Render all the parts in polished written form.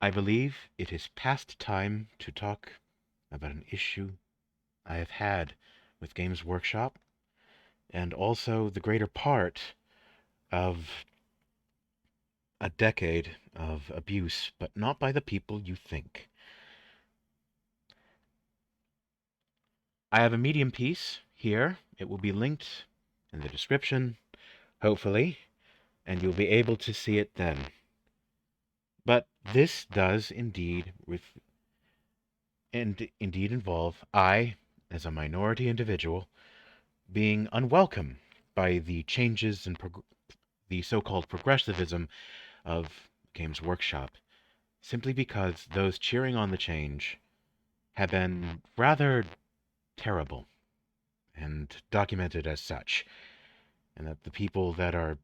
I believe it is past time to talk about an issue I have had with Games Workshop, and also the greater part of a decade of abuse, but not by the people you think. I have a Medium piece here. It will be linked in the description, hopefully, and you'll be able to see it then. But this does indeed involve I, as a minority individual, being unwelcome by the changes in the so-called progressivism of Games Workshop, simply because those cheering on the change have been rather terrible and documented as such, and that the people that are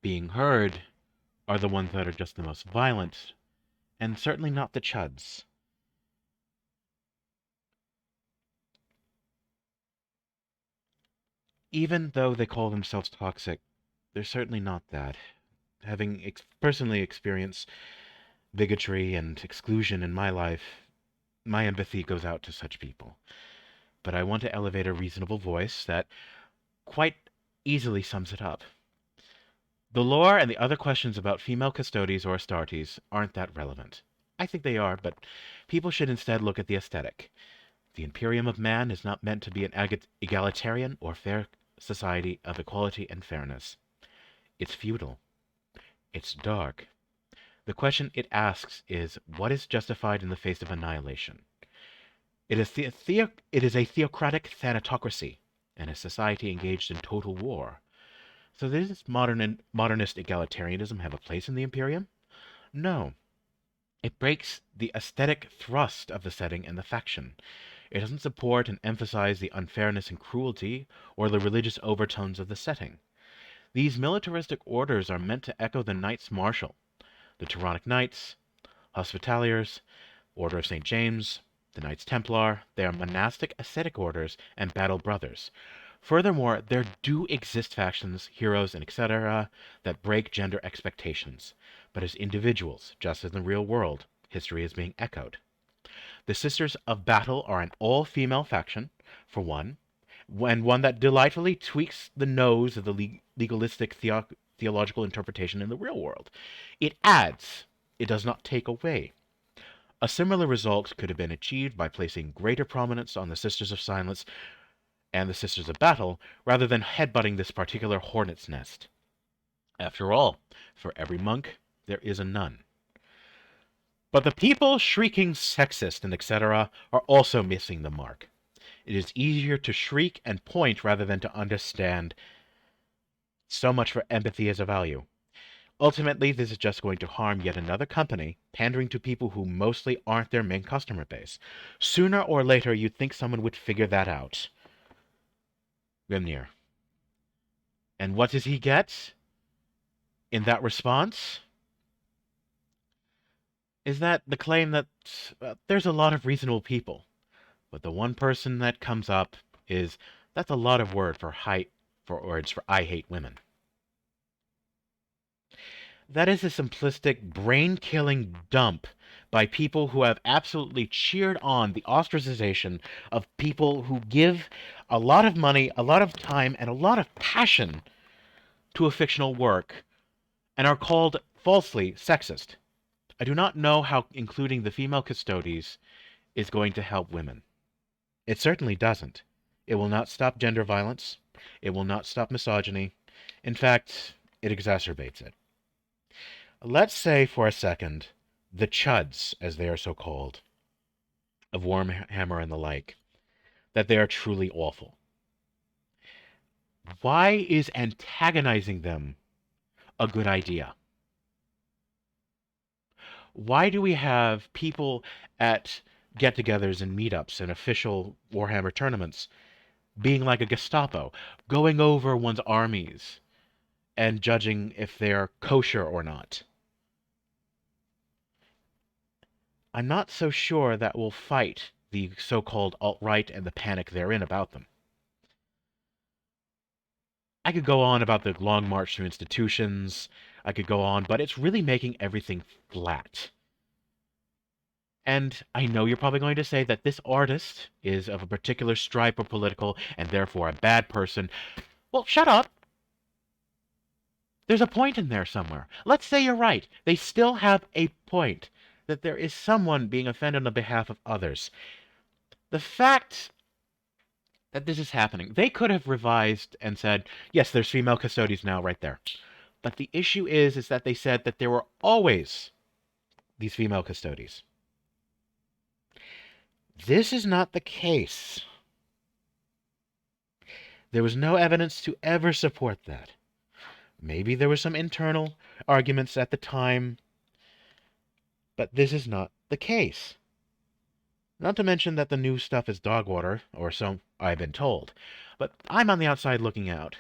being heard are the ones that are just the most violent, and certainly not the chuds. Even though they call themselves toxic, they're certainly not that. Having personally experienced bigotry and exclusion in my life, my empathy goes out to such people. But I want to elevate a reasonable voice that quite easily sums it up. The lore and the other questions about female custodes or astartes aren't that relevant. I think they are, but people should instead look at the aesthetic. The Imperium of Man is not meant to be an egalitarian or fair society of equality and fairness. It's feudal. It's dark. The question it asks is, what is justified in the face of annihilation? It is a theocratic thanatocracy, and a society engaged in total war. So does modernist egalitarianism have a place in the Imperium? No. It breaks the aesthetic thrust of the setting and the faction. It doesn't support and emphasize the unfairness and cruelty or the religious overtones of the setting. These militaristic orders are meant to echo the Knights Martial, the Teutonic Knights, Hospitaliers, Order of St. James, the Knights Templar. They are monastic ascetic orders and battle brothers. Furthermore, there do exist factions, heroes, and etc. that break gender expectations, but as individuals, just as in the real world, history is being echoed. The Sisters of Battle are an all-female faction, for one, and one that delightfully tweaks the nose of the legalistic theological interpretation in the real world. It adds, it does not take away. A similar result could have been achieved by placing greater prominence on the Sisters of Silence and the Sisters of Battle, rather than headbutting this particular hornet's nest. After all, for every monk, there is a nun. But the people shrieking sexist and etc. are also missing the mark. It is easier to shriek and point rather than to understand. So much for empathy as a value. Ultimately, this is just going to harm yet another company, pandering to people who mostly aren't their main customer base. Sooner or later, you'd think someone would figure that out. Grimnir. And what does he get in that response? Is that the claim that there's a lot of reasonable people, but the one person that comes up is, that's a lot of words for I hate women. That is a simplistic, brain-killing dump by people who have absolutely cheered on the ostracization of people who give a lot of money, a lot of time, and a lot of passion to a fictional work, and are called falsely sexist. I do not know how including the female custodes is going to help women. It certainly doesn't. It will not stop gender violence. It will not stop misogyny. In fact, it exacerbates it. Let's say for a second, the chuds, as they are so called, of Warhammer and the like, that they are truly awful. Why is antagonizing them a good idea? Why do we have people at get-togethers and meetups and official Warhammer tournaments being like a Gestapo, going over one's armies and judging if they're kosher or not? I'm not so sure that will fight the so-called alt-right and the panic therein about them. I could go on about the long march through institutions. I could go on, but it's really making everything flat. And I know you're probably going to say that this artist is of a particular stripe or political and therefore a bad person. Well, shut up. There's a point in there somewhere. Let's say you're right. They still have a point that there is someone being offended on behalf of others. The fact that this is happening, they could have revised and said, yes, there's female custodians now right there. But the issue is that they said that there were always these female custodians. This is not the case. There was no evidence to ever support that. Maybe there were some internal arguments at the time, but this is not the case. Not to mention that the new stuff is dog water, or so I've been told. But I'm on the outside looking out.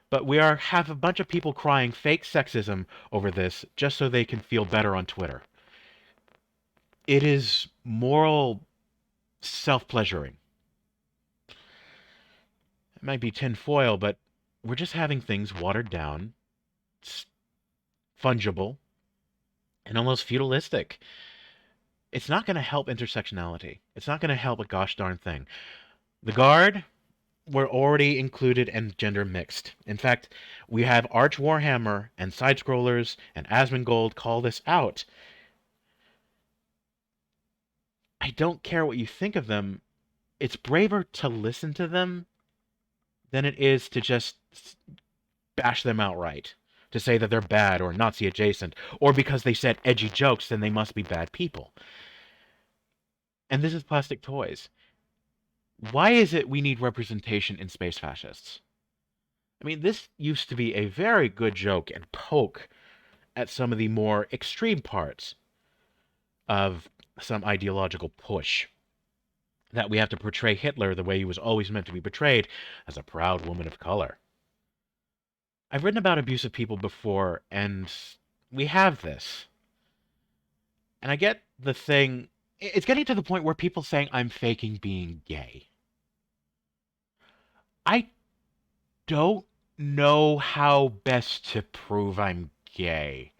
But have a bunch of people crying fake sexism over this just so they can feel better on Twitter. It is moral self-pleasuring. It might be tinfoil, but we're just having things watered down, fungible, and almost feudalistic. It's not going to help intersectionality. It's not going to help a gosh darn thing. The Guard were already included and gender mixed. In fact, we have Arch Warhammer and Side-Scrollers and Asmongold call this out. I don't care what you think of them. It's braver to listen to them than it is to just bash them outright. To say that they're bad or Nazi adjacent, or because they said edgy jokes, then they must be bad people. And this is plastic toys. Why is it we need representation in space fascists? I mean, this used to be a very good joke and poke at some of the more extreme parts of some ideological push. That we have to portray Hitler the way he was always meant to be portrayed, as a proud woman of color. I've written about abusive people before, and we have this. And I get the thing, it's getting to the point where people saying I'm faking being gay. I don't know how best to prove I'm gay.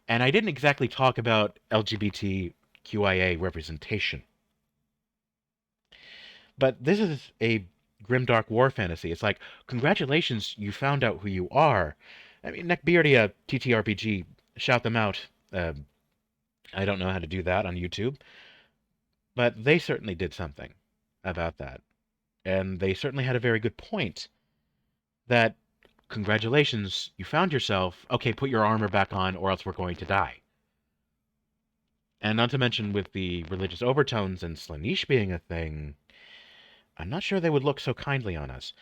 And I didn't exactly talk about LGBTQIA representation. But this is a grimdark war fantasy. It's like, congratulations, you found out who you are. I mean, Neckbeardia, TTRPG, shout them out. I don't know how to do that on YouTube. But they certainly did something about that. And they certainly had a very good point. That, congratulations, you found yourself. Okay, put your armor back on or else we're going to die. And not to mention with the religious overtones and Slaanesh being a thing, I'm not sure they would look so kindly on us.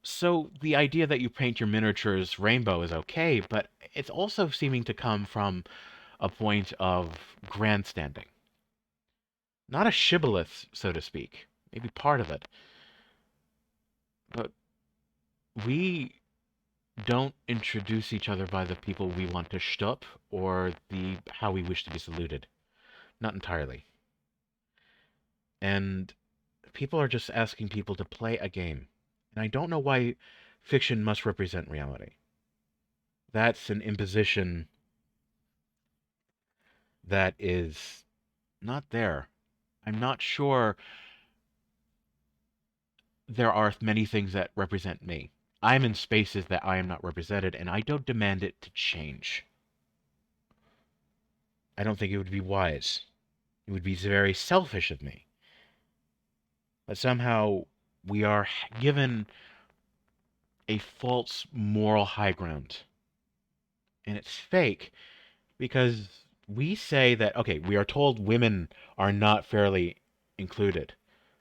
So the idea that you paint your miniatures rainbow is okay, but it's also seeming to come from a point of grandstanding. Not a shibboleth, so to speak. Maybe part of it. But we don't introduce each other by the people we want to shtup or how we wish to be saluted. Not entirely. And people are just asking people to play a game. And I don't know why fiction must represent reality. That's an imposition that is not there. I'm not sure there are many things that represent me. I'm in spaces that I am not represented, and I don't demand it to change. I don't think it would be wise. It would be very selfish of me. But somehow we are given a false moral high ground. And it's fake because we say that, okay, we are told women are not fairly included.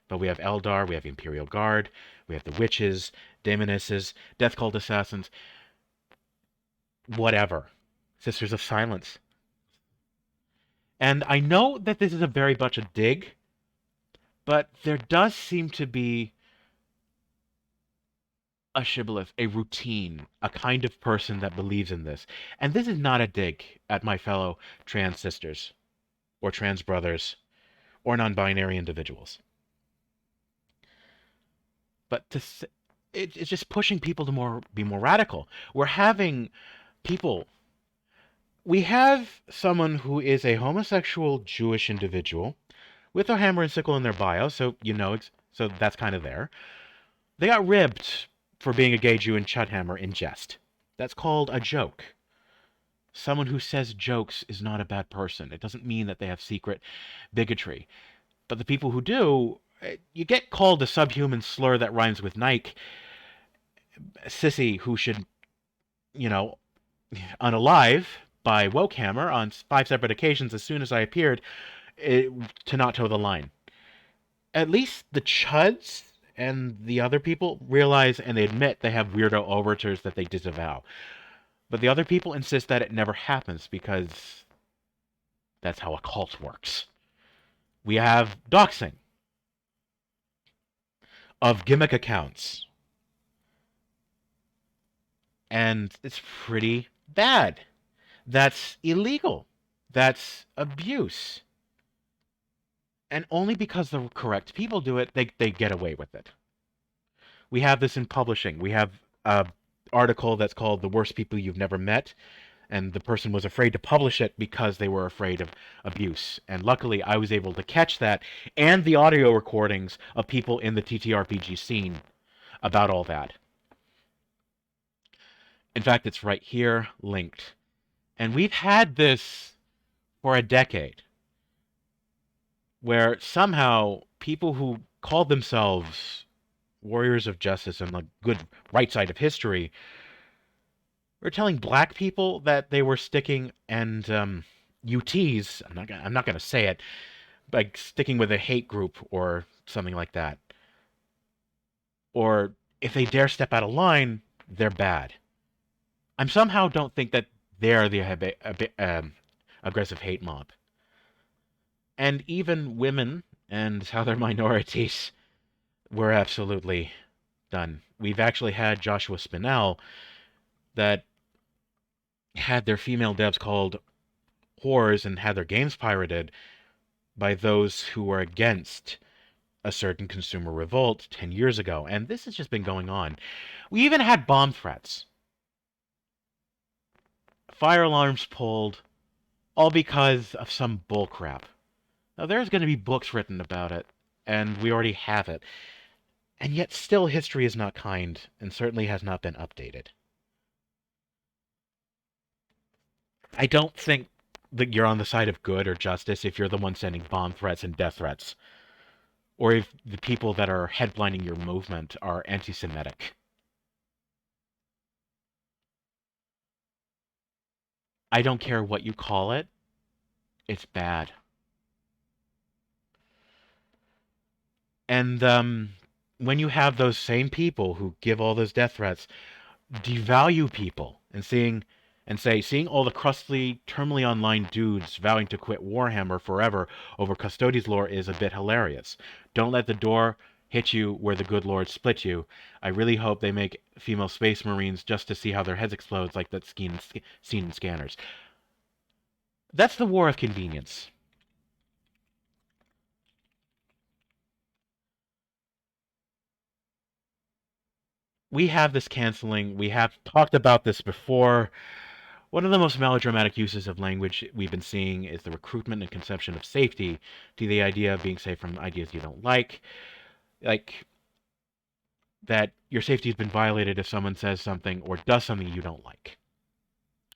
But we have Eldar, we have Imperial Guard, we have the witches, demonesses, death cult assassins, whatever. Sisters of Silence. And I know that this is a very much a dig, but there does seem to be a shibboleth, a routine, a kind of person that believes in this. And this is not a dig at my fellow trans sisters, or trans brothers, or non-binary individuals. But it's just pushing people to be more radical. We're having people. We have someone who is a homosexual Jewish individual with a hammer and sickle in their bio, so you know, so that's kind of there. They got ribbed for being a gay Jew in Chudhammer in jest. That's called a joke. Someone who says jokes is not a bad person. It doesn't mean that they have secret bigotry. But the people who do, you get called a subhuman slur that rhymes with Nike, sissy who should, you know, unalive by Wokehammer on 5 separate occasions as soon as I appeared to not toe the line. At least the chuds and the other people realize and they admit they have weirdo overtures that they disavow. But the other people insist that it never happens because that's how a cult works. We have doxing of gimmick accounts. And it's pretty bad. That's illegal. That's abuse. And only because the correct people do it, they get away with it. We have this in publishing. We have an article that's called The Worst People You've Never Met, and the person was afraid to publish it because they were afraid of abuse. And luckily, I was able to catch that and the audio recordings of people in the TTRPG scene about all that. In fact, it's right here, linked. And we've had this for a decade, where somehow people who called themselves warriors of justice and the good right side of history were telling black people that they were sticking and UTs. I'm not gonna say it, like sticking with a hate group or something like that. Or if they dare step out of line, they're bad. I somehow don't think that they're the aggressive hate mob. And even women and other minorities were absolutely done. We've actually had Joshua Spinell that had their female devs called whores and had their games pirated by those who were against a certain consumer revolt 10 years ago. And this has just been going on. We even had bomb threats. Fire alarms pulled, all because of some bullcrap. Now, there's going to be books written about it, and we already have it. And yet still history is not kind, and certainly has not been updated. I don't think that you're on the side of good or justice if you're the one sending bomb threats and death threats. Or if the people that are headlining your movement are anti-Semitic. I don't care what you call it. It's bad. And when you have those same people who give all those death threats devalue people and seeing all the crustly, terminally online dudes vowing to quit Warhammer forever over Custodes lore is a bit hilarious. Don't let the door hit you where the good Lord split you. I really hope they make female space marines just to see how their heads explode like that seen in Scanners. That's the war of convenience. We have this canceling. We have talked about this before. One of the most melodramatic uses of language we've been seeing is the recruitment and conception of safety to the idea of being safe from ideas you don't like that your safety has been violated if someone says something or does something you don't like.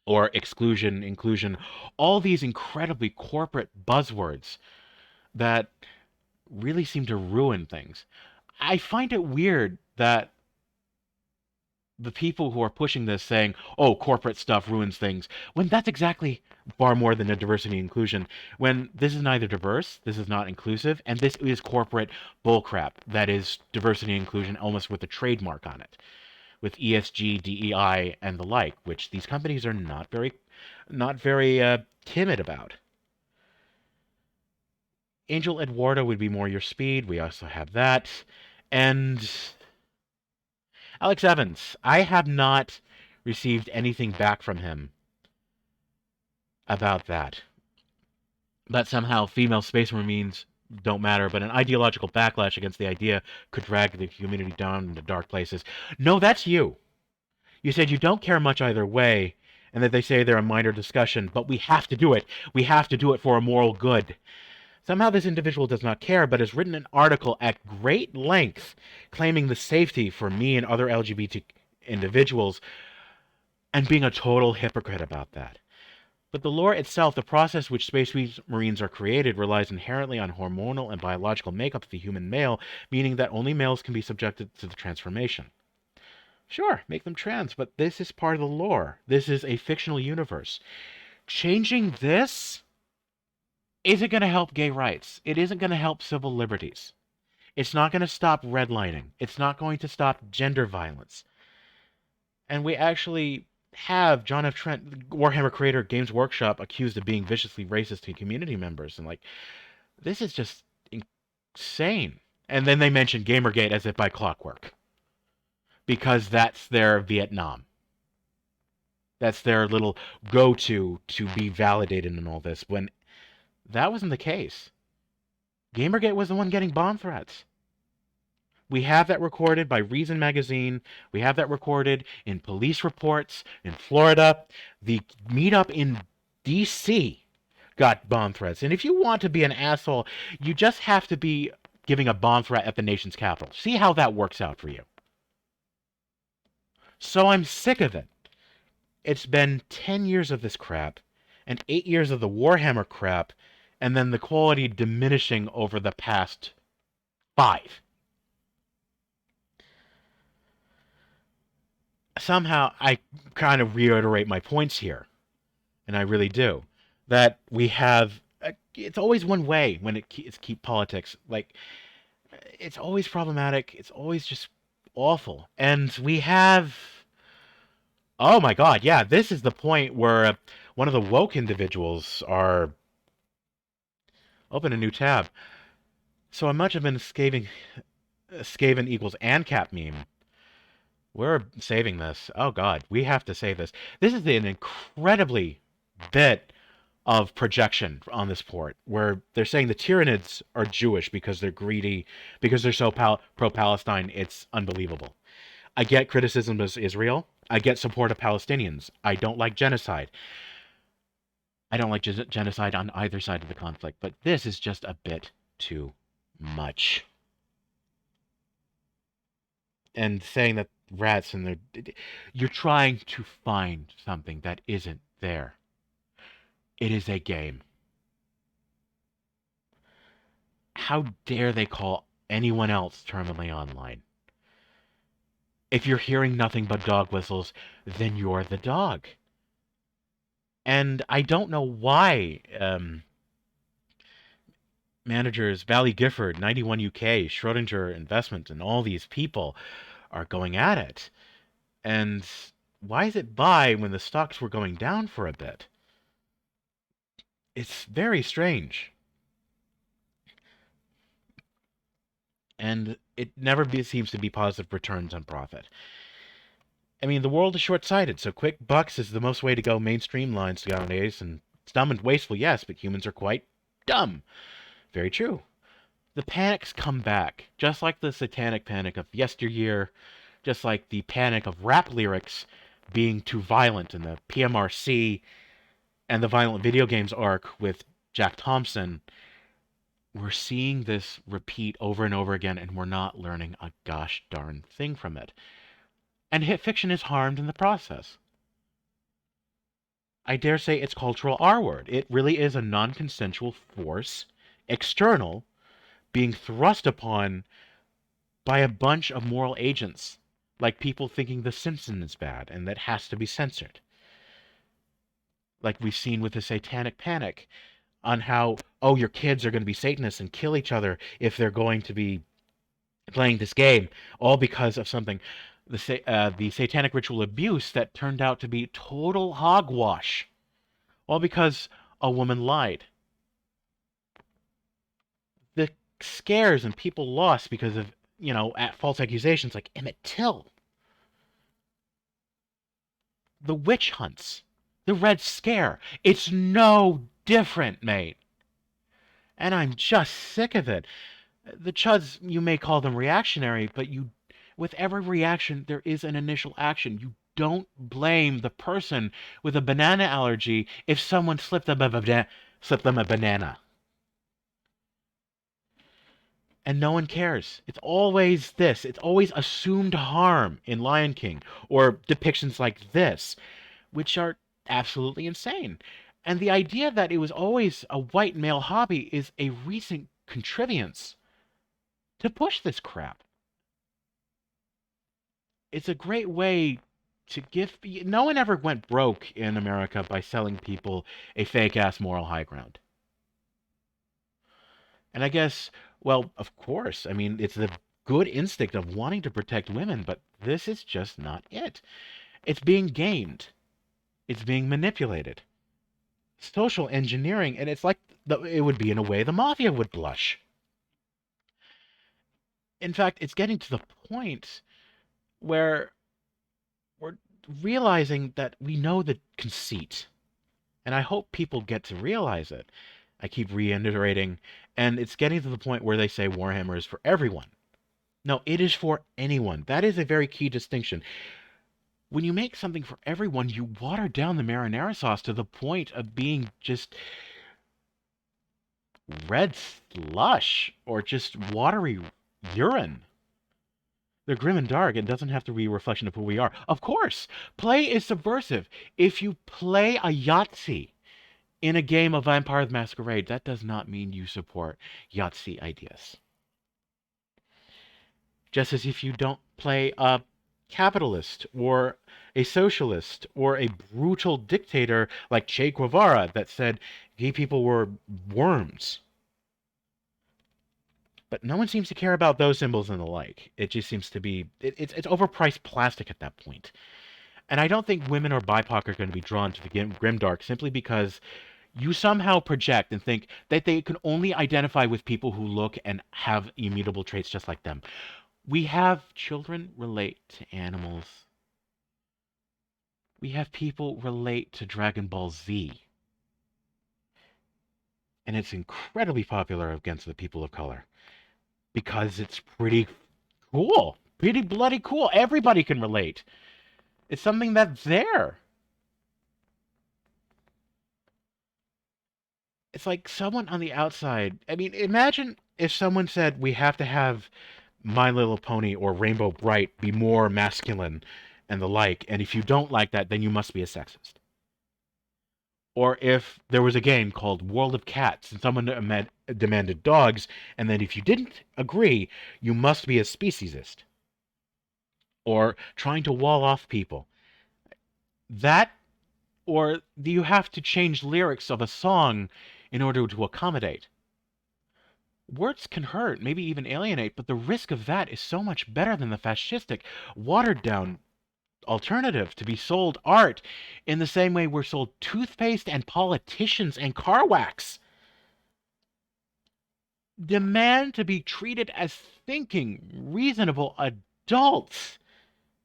Or exclusion, inclusion, all these incredibly corporate buzzwords that really seem to ruin things. I find it weird that the people who are pushing this saying, oh, corporate stuff ruins things, when that's exactly far more than a diversity and inclusion, when this is neither diverse, this is not inclusive, and this is corporate bullcrap that is diversity and inclusion almost with a trademark on it, with ESG, DEI, and the like, which these companies are not very timid about. Angel Eduardo would be more your speed. We also have that. And Alex Evans, I have not received anything back from him about that. That somehow female space marines don't matter, but an ideological backlash against the idea could drag the community down into dark places. No, that's you. You said you don't care much either way, and that they say they're a minor discussion, but we have to do it. We have to do it for a moral good. Somehow this individual does not care, but has written an article at great length claiming the safety for me and other LGBT individuals and being a total hypocrite about that. But the lore itself, the process which space marines are created, relies inherently on hormonal and biological makeup of the human male, meaning that only males can be subjected to the transformation. Sure, make them trans, but this is part of the lore. This is a fictional universe. Changing this isn't going to help gay rights. It isn't going to help civil liberties. It's not going to stop redlining. It's not going to stop gender violence. And we actually have John F. Trent, Warhammer creator, Games Workshop, accused of being viciously racist to community members. And, like, this is just insane. And then they mention Gamergate as if by clockwork. Because that's their Vietnam. That's their little go-to to be validated in all this, when that wasn't the case. Gamergate was the one getting bomb threats. We have that recorded by Reason Magazine. We have that recorded in police reports in Florida. The meetup in D.C. got bomb threats. And if you want to be an asshole, you just have to be giving a bomb threat at the nation's capital. See how that works out for you. So I'm sick of it. It's been 10 years of this crap, and 8 years of the Warhammer crap, and then the quality diminishing over the past 5. Somehow, I kind of reiterate my points here, and I really do, that we have... it's always one way when it's keep politics. Like, it's always problematic. It's always just awful. And we have... oh my god, yeah, this is the point where one of the woke individuals are... open a new tab. So much of an Skaven equals ANCAP meme. We're saving this. Oh god, we have to save this. This is an incredibly bit of projection on this port, where they're saying the Tyranids are Jewish because they're greedy, because they're so pro-Palestine, it's unbelievable. I get criticism of Israel. I get support of Palestinians. I don't like genocide. I don't like genocide on either side of the conflict, but this is just a bit too much. And saying that rats and you're trying to find something that isn't there. It is a game. How dare they call anyone else terminally online? If you're hearing nothing but dog whistles, then you're the dog. And I don't know why managers, Valley Gifford, 91 UK, Schrodinger Investment, and all these people are going at it. And why is it buy when the stocks were going down for a bit? It's very strange. And it never seems to be positive returns on profit. I mean, the world is short-sighted, so quick bucks is the most way to go mainstream lines nowadays, and it's dumb and wasteful, yes, but humans are quite dumb. Very true. The panics come back, just like the satanic panic of yesteryear, just like the panic of rap lyrics being too violent in the PMRC and the violent video games arc with Jack Thompson. We're seeing this repeat over and over again, and we're not learning a gosh darn thing from it. And hit fiction is harmed in the process. I dare say it's cultural R-word. It really is a non-consensual force, external, being thrust upon by a bunch of moral agents, like people thinking The Simpsons is bad and that has to be censored. Like we've seen with the satanic panic on how, oh, your kids are going to be Satanists and kill each other if they're going to be playing this game, all because of something, the satanic ritual abuse that turned out to be total hogwash, all because a woman lied. The scares and people lost because of, false accusations like Emmett Till. The witch hunts. The Red Scare. It's no different, mate. And I'm just sick of it. The chuds, you may call them reactionary, but with every reaction, there is an initial action. You don't blame the person with a banana allergy if someone slipped them a banana. and no one cares. It's always this. It's always assumed harm in Lion King or depictions like this, which are absolutely insane. And the idea that it was always a white male hobby is a recent contrivance to push this crap. It's a great way to give. No one ever went broke in America by selling people a fake ass moral high ground. And I guess, well, of course, I mean, it's the good instinct of wanting to protect women, but this is just not it. It's being gamed, it's being manipulated. Social engineering, and it's like it would be in a way the mafia would blush. In fact, it's getting to the point where we're realizing that we know the conceit, and I hope people get to realize it. I keep reiterating, and it's getting to the point where they say Warhammer is for everyone. No, it is for anyone. That is a very key distinction. When you make something for everyone, you water down the marinara sauce to the point of being just red slush or just watery urine. They're grim and dark. It doesn't have to be a reflection of who we are. Of course, play is subversive. If you play a Yahtzee in a game of Vampire the Masquerade, that does not mean you support Yahtzee ideas. Just as if you don't play a capitalist or a socialist or a brutal dictator like Che Guevara that said gay people were worms. But no one seems to care about those symbols and the like. It just seems to be it's overpriced plastic at that point. And I don't think women or BIPOC are going to be drawn to the grimdark simply because you somehow project and think that they can only identify with people who look and have immutable traits just like them. We have children relate to animals. We have people relate to Dragon Ball Z. And it's incredibly popular against the people of color because it's pretty cool. Pretty bloody cool. Everybody can relate. It's something that's there. It's like someone on the outside. I mean, imagine if someone said we have to have My Little Pony or Rainbow Bright be more masculine and the like, and if you don't like that, then you must be a sexist. Or if there was a game called World of Cats and someone demanded dogs, and then if you didn't agree, you must be a speciesist. Or trying to wall off people. That, or do you have to change lyrics of a song in order to accommodate? Words can hurt, maybe even alienate, but the risk of that is so much better than the fascistic, watered down alternative to be sold art in the same way we're sold toothpaste and politicians and car wax. Demand to be treated as thinking, reasonable adults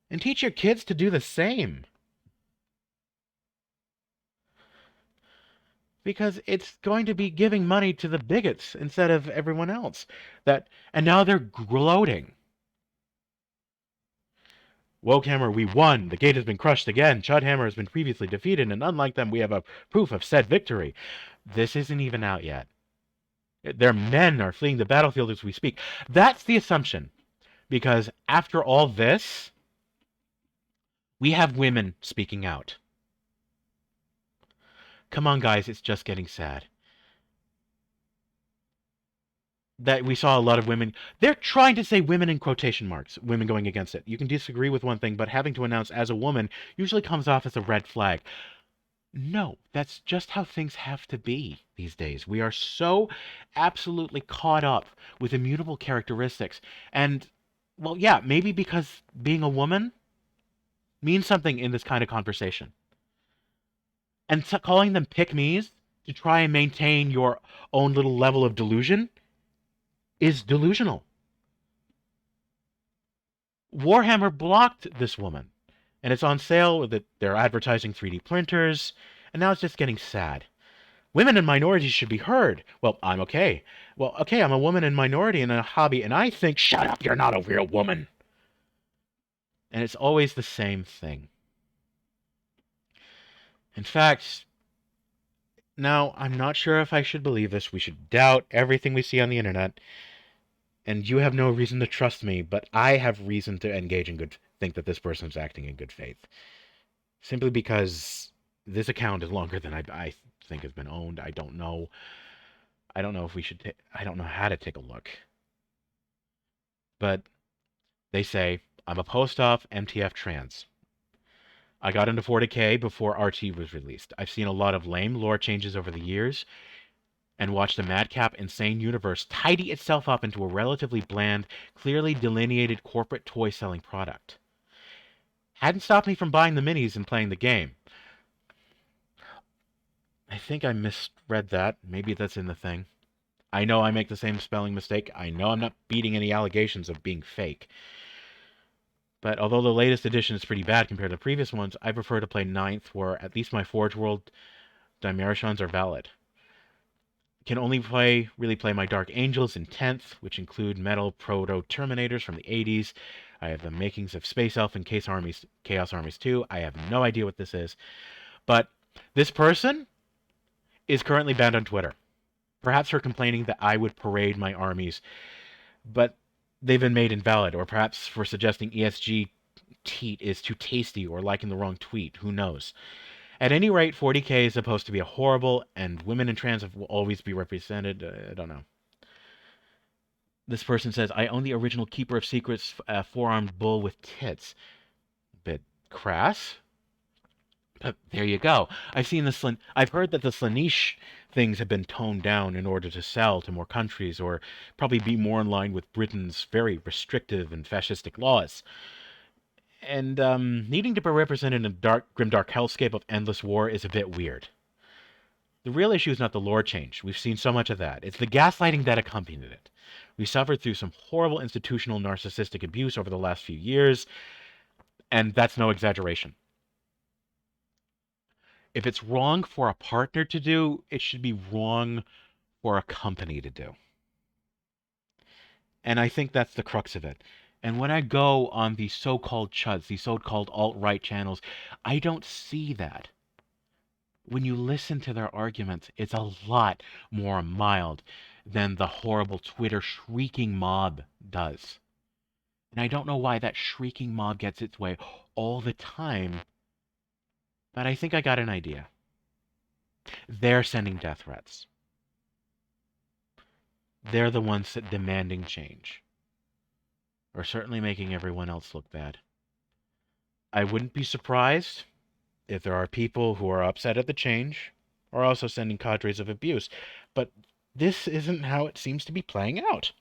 and teach your kids to do the same. Because it's going to be giving money to the bigots instead of everyone else. And now they're gloating. Wokehammer, we won. The gate has been crushed again. Chudhammer has been previously defeated, and unlike them, we have a proof of said victory. This isn't even out yet. Their men are fleeing the battlefield as we speak. That's the assumption. Because after all this, we have women speaking out. Come on, guys, it's just getting sad. That we saw a lot of women. They're trying to say women in quotation marks, women going against it. You can disagree with one thing, but having to announce as a woman usually comes off as a red flag. No, that's just how things have to be these days. We are so absolutely caught up with immutable characteristics. And, well, yeah, maybe because being a woman means something in this kind of conversation. And calling them pick-me's to try and maintain your own little level of delusion is delusional. Warhammer blocked this woman, and it's on sale with they're advertising 3D printers, and now it's just getting sad. Women and minorities should be heard. Well, I'm okay. Well, okay, I'm a woman and minority in a hobby, and I think, shut up, you're not a real woman. And it's always the same thing. In fact, now, I'm not sure if I should believe this. We should doubt everything we see on the internet. And you have no reason to trust me, but I have reason to engage in think that this person is acting in good faith. Simply because this account is longer than I think has been owned. I don't know. I don't know if we should. I don't know how to take a look. But they say I'm a post-op MTF trans. I got into 40K before RT was released. I've seen a lot of lame lore changes over the years and watched the madcap, insane universe tidy itself up into a relatively bland, clearly delineated corporate toy-selling product. Hadn't stopped me from buying the minis and playing the game. I think I misread that. Maybe that's in the thing. I know I make the same spelling mistake. I know I'm not beating any allegations of being fake. But although the latest edition is pretty bad compared to previous ones, I prefer to play 9th, where at least my Forge World Dimerishons are valid. Can only really play my Dark Angels in 10th, which include metal proto-terminators from the 80s. I have the makings of Space Elf and Chaos Armies 2. I have no idea what this is. But this person is currently banned on Twitter. Perhaps for complaining that I would parade my armies, but they've been made invalid, or perhaps for suggesting ESG teat is too tasty or liking the wrong tweet. Who knows? At any rate, 40K is supposed to be a horrible, and women and trans will always be represented. I don't know. This person says, I own the original Keeper of Secrets four-armed bull with tits. Bit crass. But there you go. I've heard that the Slaanesh things have been toned down in order to sell to more countries, or probably be more in line with Britain's very restrictive and fascistic laws. And needing to be represented in a grimdark hellscape of endless war is a bit weird. The real issue is not the lore change. We've seen so much of that. It's the gaslighting that accompanied it. We suffered through some horrible institutional narcissistic abuse over the last few years, and that's no exaggeration. If it's wrong for a partner to do, it should be wrong for a company to do. And I think that's the crux of it. And when I go on these so-called chuds, these so-called alt-right channels, I don't see that. When you listen to their arguments, it's a lot more mild than the horrible Twitter shrieking mob does. And I don't know why that shrieking mob gets its way all the time, but I think I got an idea. They're sending death threats. They're the ones that demanding change. Or certainly making everyone else look bad. I wouldn't be surprised if there are people who are upset at the change, or also sending cadres of abuse. But this isn't how it seems to be playing out.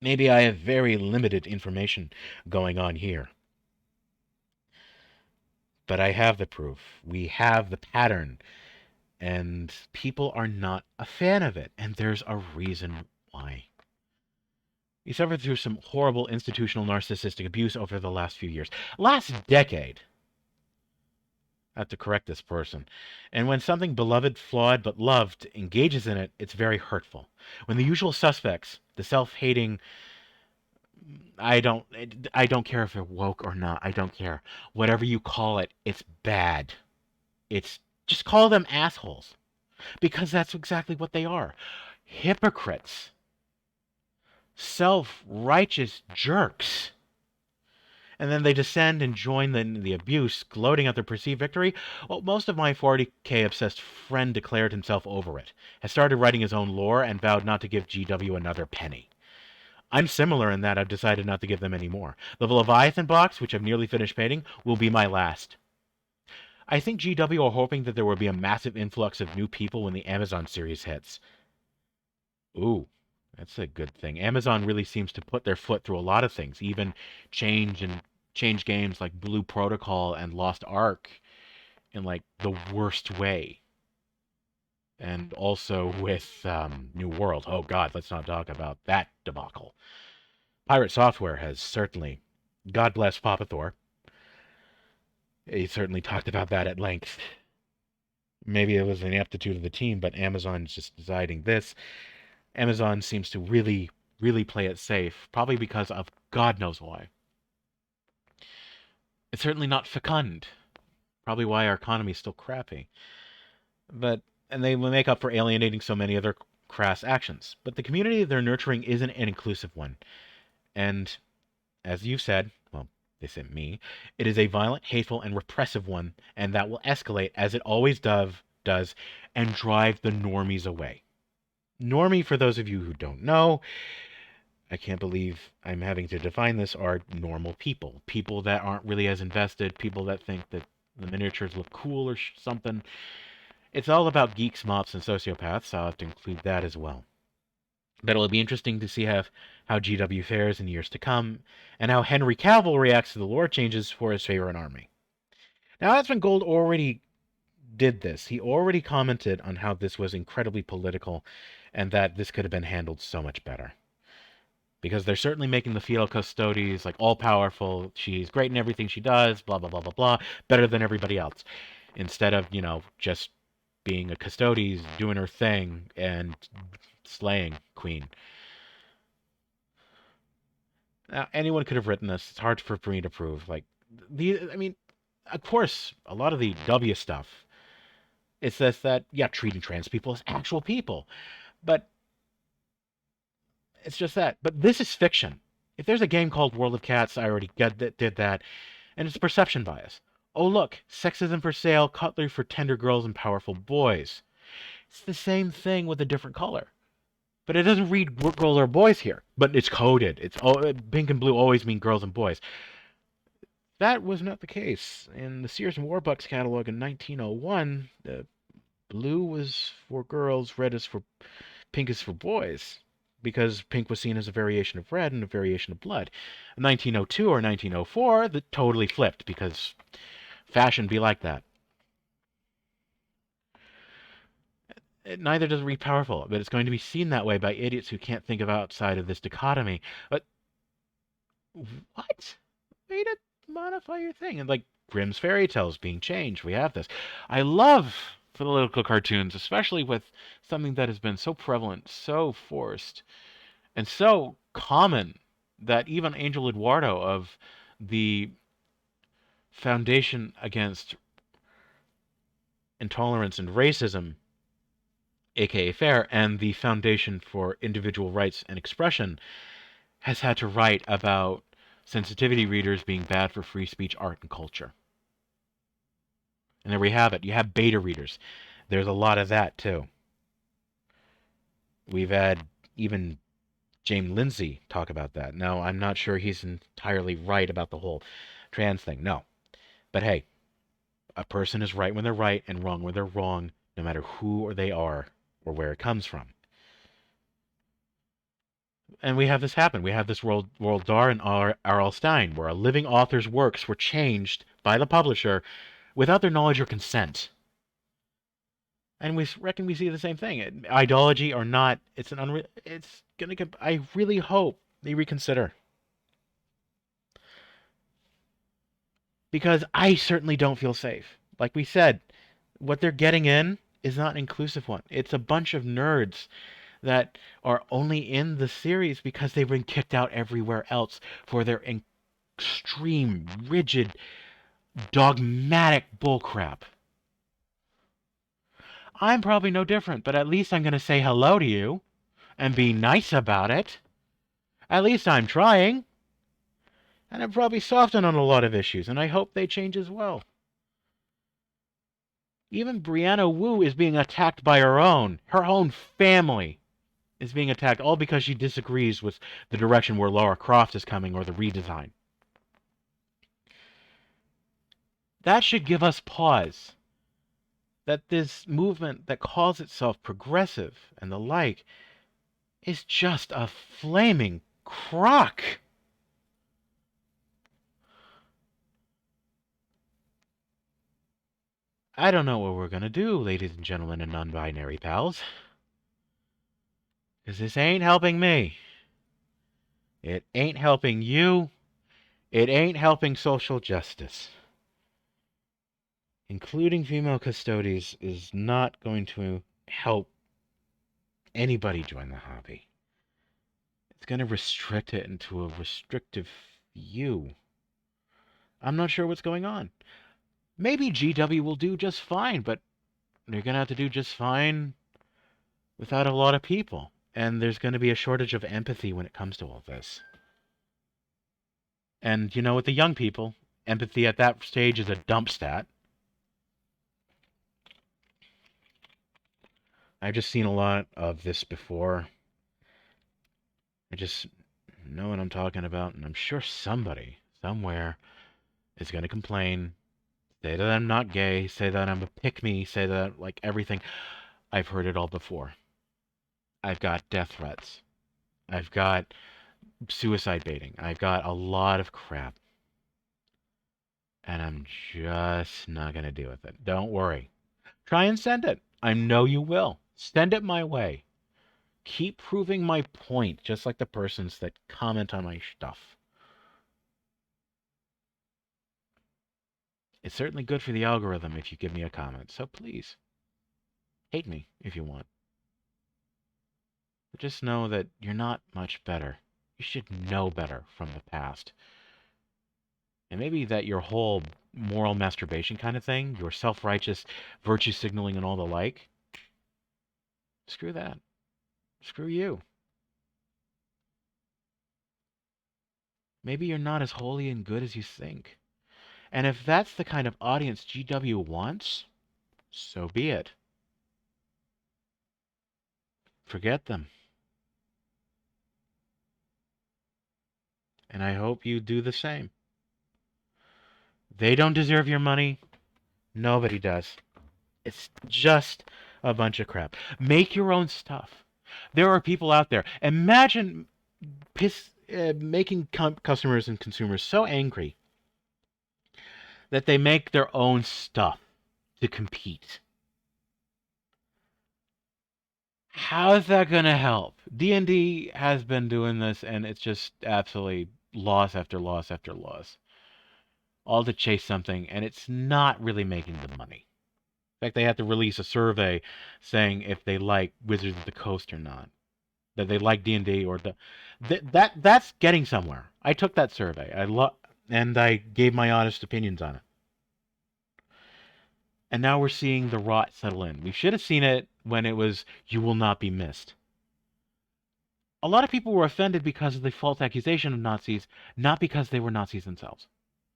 Maybe I have very limited information going on here. But I have the proof. We have the pattern. And people are not a fan of it. And there's a reason why. We suffered through some horrible institutional narcissistic abuse over the last few years. Last decade. I have to correct this person. And when something beloved, flawed, but loved engages in it, it's very hurtful. When the usual suspects, the self-hating, I don't care if they're woke or not. I don't care. Whatever you call it, it's bad. It's just call them assholes. Because that's exactly what they are. Hypocrites. Self-righteous jerks. And then they descend and join the abuse, gloating at their perceived victory. Well, most of my 40K obsessed friend declared himself over it, has started writing his own lore, and vowed not to give GW another penny. I'm similar in that I've decided not to give them any more. The Leviathan box, which I've nearly finished painting, will be my last. I think GW are hoping that there will be a massive influx of new people when the Amazon series hits. Ooh, that's a good thing. Amazon really seems to put their foot through a lot of things, even change games like Blue Protocol and Lost Ark in like the worst way. And also with New World. Oh God, let's not talk about that debacle. Pirate Software has certainly, God bless Papa Thor. He certainly talked about that at length. Maybe it was an aptitude of the team, but Amazon's just deciding this. Amazon seems to really, really play it safe, probably because of God knows why. It's certainly not fecund. Probably why our economy is still crappy. And they will make up for alienating so many of their crass actions. But the community they're nurturing isn't an inclusive one. And as you've said, well, they said me, it is a violent, hateful, and repressive one, and that will escalate as it always does, and drive the normies away. Normie, for those of you who don't know, I can't believe I'm having to define this, are normal people. People that aren't really as invested, people that think that the miniatures look cool or something. It's all about geeks, mops, and sociopaths, so I'll have to include that as well. But it'll be interesting to see how GW fares in years to come, and how Henry Cavill reacts to the lore changes for his favorite army. Now, Asmongold already did this. He already commented on how this was incredibly political, and that this could have been handled so much better. Because they're certainly making the Fiel Custodes like all powerful. She's great in everything she does, blah, blah, blah, blah, blah, better than everybody else. Instead of, just being a Custodes, doing her thing, and slaying Queen. Now, anyone could have written this. It's hard for me to prove. Of course, a lot of the W stuff, it says that, yeah, treating trans people as actual people. But it's just that. But this is fiction. If there's a game called World of Cats, I already did that. And it's perception bias. Oh, look, sexism for sale, cutlery for tender girls and powerful boys. It's the same thing with a different color. But it doesn't read girls or boys here. But it's coded. It's pink and blue always mean girls and boys. That was not the case. In the Sears and Warbucks catalog in 1901, the blue was for girls, pink is for boys, because pink was seen as a variation of red and a variation of blood. In 1902 or 1904, that totally flipped, because fashion be like that. Neither does it read powerful, but it's going to be seen that way by idiots who can't think of outside of this dichotomy. But what? Way to modify your thing. And like Grimm's fairy tales being changed, we have this. I love political cartoons, especially with something that has been so prevalent, so forced, and so common that even Angel Eduardo of the Foundation Against Intolerance and Racism, aka FAIR, and the Foundation for Individual Rights and Expression, has had to write about sensitivity readers being bad for free speech, art, and culture. And there we have it. You have beta readers. There's a lot of that, too. We've had even James Lindsay talk about that. Now, I'm not sure he's entirely right about the whole trans thing. No. But hey, a person is right when they're right and wrong when they're wrong, no matter who or they are or where it comes from. And we have this happen. We have this Roald Dahl and R.L. Stine, where a living author's works were changed by the publisher without their knowledge or consent. And we reckon we see the same thing. Ideology or not, it's gonna get. I really hope they reconsider, because I certainly don't feel safe. Like we said, what they're getting in is not an inclusive one. It's a bunch of nerds that are only in the series because they've been kicked out everywhere else for their extreme, rigid, dogmatic bullcrap. I'm probably no different, but at least I'm going to say hello to you and be nice about it. At least I'm trying. And I'm probably softened on a lot of issues, and I hope they change as well. Even Brianna Wu is being attacked by her own family is being attacked, all because she disagrees with the direction where Lara Croft is coming or the redesign. That should give us pause. That this movement that calls itself progressive and the like is just a flaming crock. I don't know what we're going to do, ladies and gentlemen and non-binary pals. Because this ain't helping me. It ain't helping you. It ain't helping social justice. Including female custodies is not going to help anybody join the hobby. It's going to restrict it into a restrictive view. I'm not sure what's going on. Maybe GW will do just fine, but they're going to have to do just fine without a lot of people. And there's going to be a shortage of empathy when it comes to all this. And, with the young people, empathy at that stage is a dump stat. I've just seen a lot of this before. I just know what I'm talking about, and I'm sure somebody, somewhere, is going to complain, say that I'm not gay, say that I'm a pick-me, say that, like, everything. I've heard it all before. I've got death threats. I've got suicide baiting. I've got a lot of crap. And I'm just not going to deal with it. Don't worry. Try and send it. I know you will. Send it my way. Keep proving my point, just like the persons that comment on my stuff. It's certainly good for the algorithm if you give me a comment, so please, hate me if you want. But just know that you're not much better. You should know better from the past. And maybe that your whole moral masturbation kind of thing, your self-righteous virtue signaling and all the like, screw that. Screw you. Maybe you're not as holy and good as you think. And if that's the kind of audience GW wants, so be it. Forget them. And I hope you do the same. They don't deserve your money. Nobody does. It's just a bunch of crap. Make your own stuff. There are people out there. Imagine making customers and consumers so angry that they make their own stuff to compete. How is that going to help? D&D has been doing this, and it's just absolutely loss after loss after loss. All to chase something, and it's not really making them money. In fact, they have to release a survey saying if they like Wizards of the Coast or not, that they like D&D or that's getting somewhere. I took that survey. And I gave my honest opinions on it. And now we're seeing the rot settle in. We should have seen it when it was "You will not be missed." A lot of people were offended because of the false accusation of Nazis, not because they were Nazis themselves,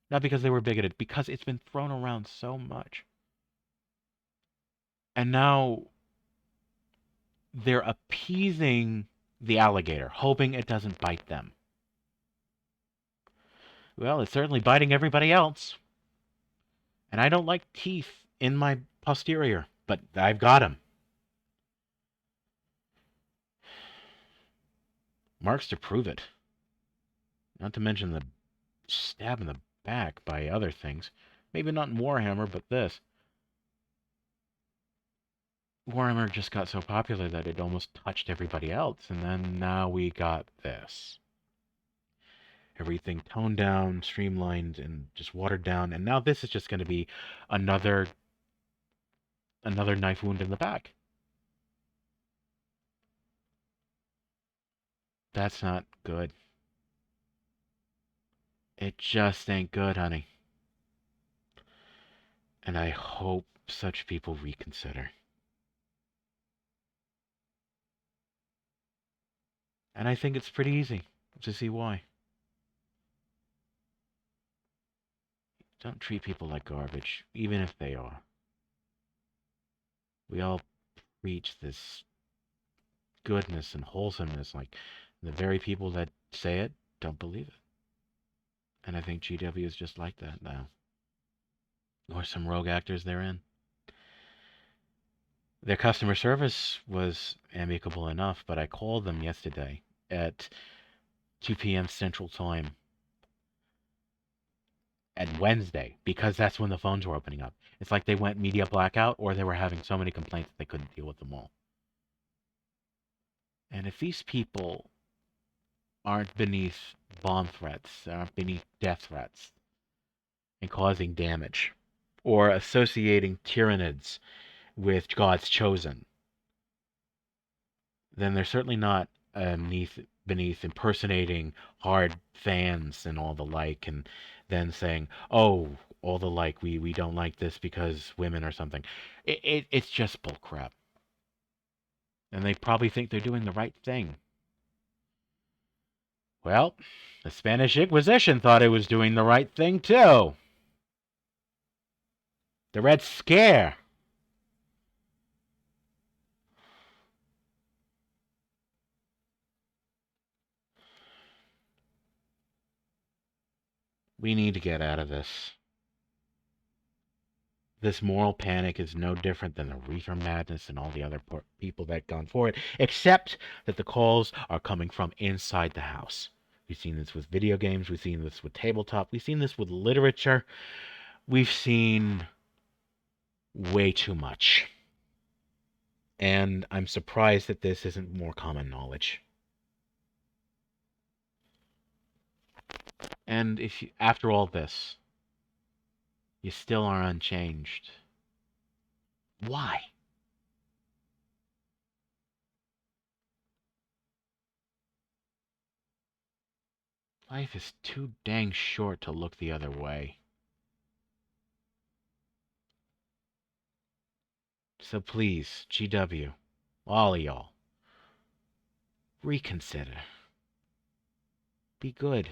not because they were bigoted, because it's been thrown around so much. And now they're appeasing the alligator, hoping it doesn't bite them. Well, it's certainly biting everybody else. And I don't like teeth in my posterior, but I've got them. Marks to prove it. Not to mention the stab in the back by other things. Maybe not in Warhammer, but this. Warhammer just got so popular that it almost touched everybody else, and then now we got this. Everything toned down, streamlined, and just watered down, and now this is just going to be another knife wound in the back. That's not good. It just ain't good, honey. And I hope such people reconsider. And I think it's pretty easy to see why. Don't treat people like garbage, even if they are. We all preach this goodness and wholesomeness, like the very people that say it don't believe it. And I think GW is just like that now. Or some rogue actors they're in. Their customer service was amicable enough, but I called them yesterday at 2 p.m. Central Time at Wednesday because that's when the phones were opening up. It's like they went media blackout or they were having so many complaints that they couldn't deal with them all. And if these people aren't beneath bomb threats, aren't beneath death threats, and causing damage, or associating Tyranids with God's chosen, then they're certainly not beneath impersonating hard fans and all the like, and then saying, "Oh, all the like, we don't like this because women or something." It's just bullcrap. And they probably think they're doing the right thing. Well, the Spanish Inquisition thought it was doing the right thing, too. The Red Scare. We need to get out of this. This moral panic is no different than the reefer madness and all the other people that have gone for it, except that the calls are coming from inside the house. We've seen this with video games. We've seen this with tabletop. We've seen this with literature. We've seen way too much. And I'm surprised that this isn't more common knowledge. And if you, after all this, you still are unchanged, why? Life is too dang short to look the other way. So please, GW, all of y'all, reconsider. Be good.